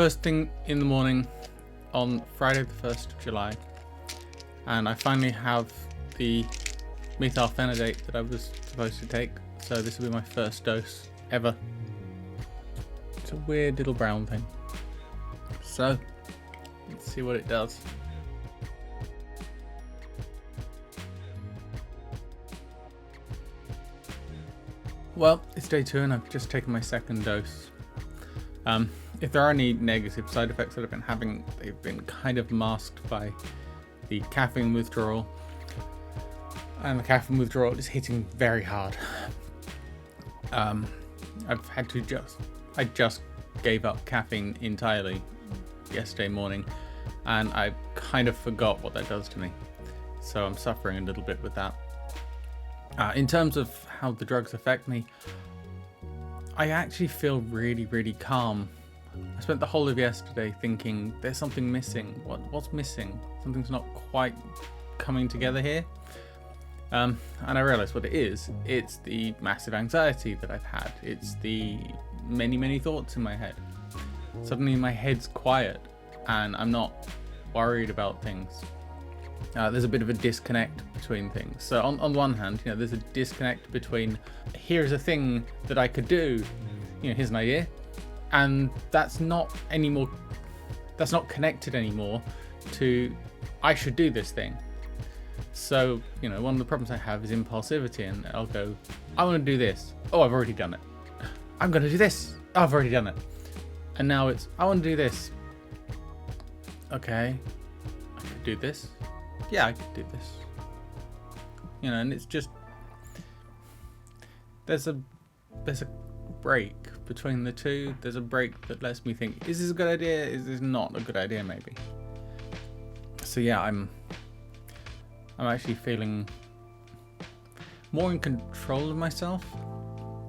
first thing in the morning on Friday the 1st of July, and I finally have the Methylphenidate that I was supposed to take, so this will be my first dose ever. It's a weird little brown thing. So, let's see what it does. Well, it's day 2 and I've just taken my second dose. If there are any negative side effects that I've been having, they've been kind of masked by the caffeine withdrawal. And the caffeine withdrawal is hitting very hard. I've had to I just gave up caffeine entirely yesterday morning, and I kind of forgot what that does to me. So I'm suffering a little bit with that. In terms of how the drugs affect me, I actually feel really, really calm. I spent the whole of yesterday thinking there's something missing. What's missing? Something's not quite coming together here. And I realized what it is. It's the massive anxiety that I've had. It's the many, many thoughts in my head. Suddenly my head's quiet and I'm not worried about things. There's a bit of a disconnect between things. So on one hand, there's a disconnect between here's a thing that I could do, here's an idea, and that's not connected anymore to I should do this thing. So, one of the problems I have is impulsivity, and I'll go, I want to do this. Oh, I've already done it. I'm going to do this. Oh, I've already done it. And now it's, I want to do this. Okay, I could do this. Yeah, I could do this. And it's just, there's a break between the two. There's a break that lets me think, is this a good idea? Is this not a good idea, maybe? So yeah, I'm actually feeling more in control of myself.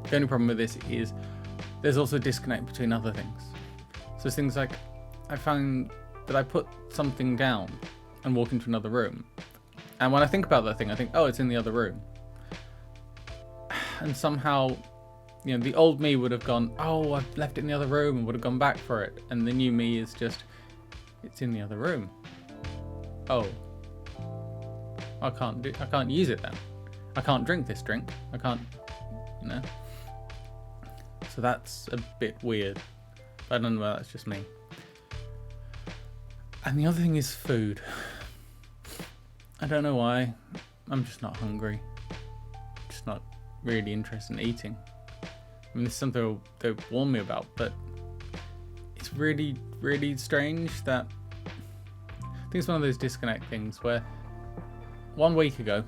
The only problem with this is there's also a disconnect between other things. So it's things like, I find that I put something down and walk into another room, and when I think about that thing, I think, oh, it's in the other room. And somehow, the old me would have gone, oh, I've left it in the other room, and would have gone back for it. And the new me is just, it's in the other room. Oh, I can't use it then. I can't drink this drink. I can't, So that's a bit weird. I don't know whether that's just me. And the other thing is food. I don't know why. I'm just not hungry. Just not really interested in eating. I mean, this is something they'll warn me about, but it's really, really strange that I think it's one of those disconnect things where 1 week ago,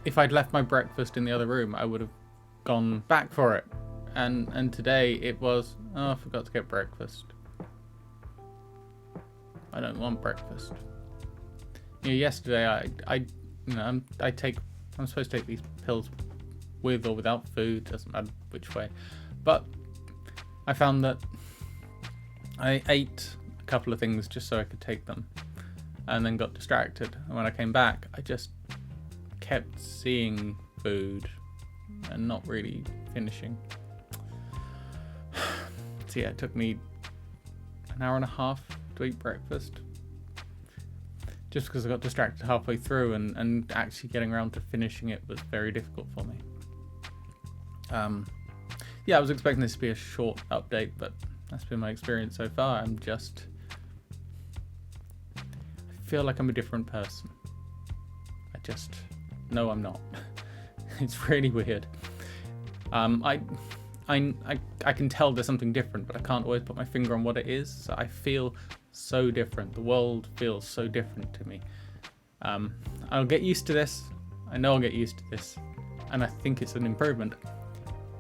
if I'd left my breakfast in the other room, I would have gone back for it. And today it was, oh, I forgot to get breakfast. I don't want breakfast. Yesterday I'm supposed to take these pills with or without food, doesn't matter which way. But I found that I ate a couple of things just so I could take them, and then got distracted. And when I came back, I just kept seeing food and not really finishing. So yeah, it took me an hour and a half to eat breakfast, just because I got distracted halfway through, and actually getting around to finishing it was very difficult for me. Yeah, I was expecting this to be a short update, but that's been my experience so far. I feel like I'm a different person. No, I'm not. It's really weird. I can tell there's something different, but I can't always put my finger on what it is. So I feel so different. The world feels so different to me. I'll get used to this. I know I'll get used to this, and I think it's an improvement.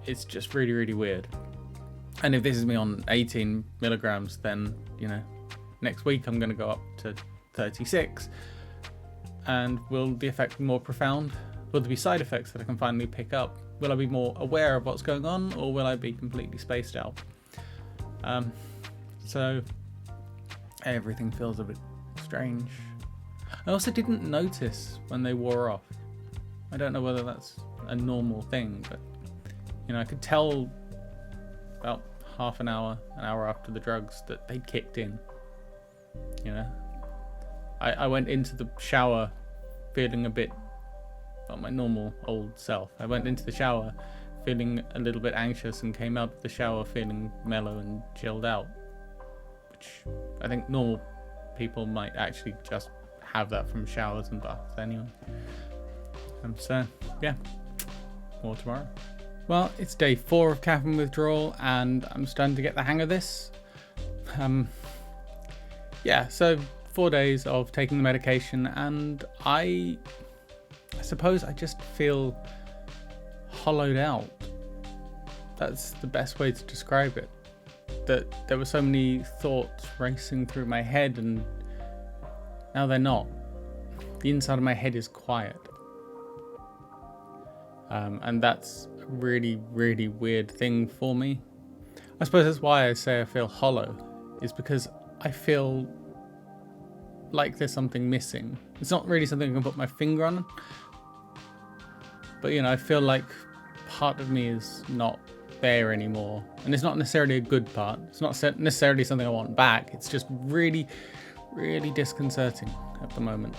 It's just really, really weird. And if this is me on 18 milligrams, then next week I'm going to go up to 36. And will the effect be more profound? Will there be side effects that I can finally pick up? Will I be more aware of what's going on, or will I be completely spaced out? So everything feels a bit strange. I also didn't notice when they wore off. I don't know whether that's a normal thing, but I could tell about half an hour after the drugs that they'd kicked in. You know, I went into the shower feeling a bit like my normal old self. I went into the shower feeling a little bit anxious and came out of the shower feeling mellow and chilled out, which I think normal people might actually just have that from showers and baths anyway. So yeah, more tomorrow. Well, it's day 4 of caffeine withdrawal and I'm starting to get the hang of this. Yeah, so 4 days of taking the medication, and I suppose I just feel hollowed out. That's the best way to describe it. That there were so many thoughts racing through my head and now they're not. The inside of my head is quiet. And that's a really, really weird thing for me. I suppose that's why I say I feel hollow, is because I feel like there's something missing. It's not really something I can put my finger on, but you know, I feel like part of me is not there anymore, and it's not necessarily a good part. It's not necessarily something I want back. It's just really, really disconcerting at the moment.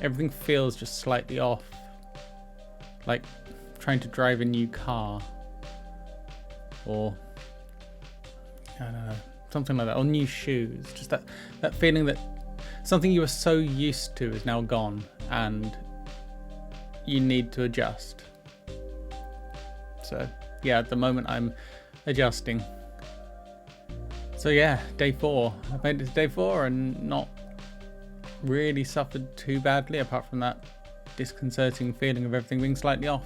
Everything feels just slightly off, like trying to drive a new car, or I don't know, something like that, or new shoes. Just that feeling that something you were so used to is now gone and you need to adjust. So yeah, at the moment I'm adjusting. So yeah, day 4. I've made it to day 4 and not really suffered too badly, apart from that disconcerting feeling of everything being slightly off.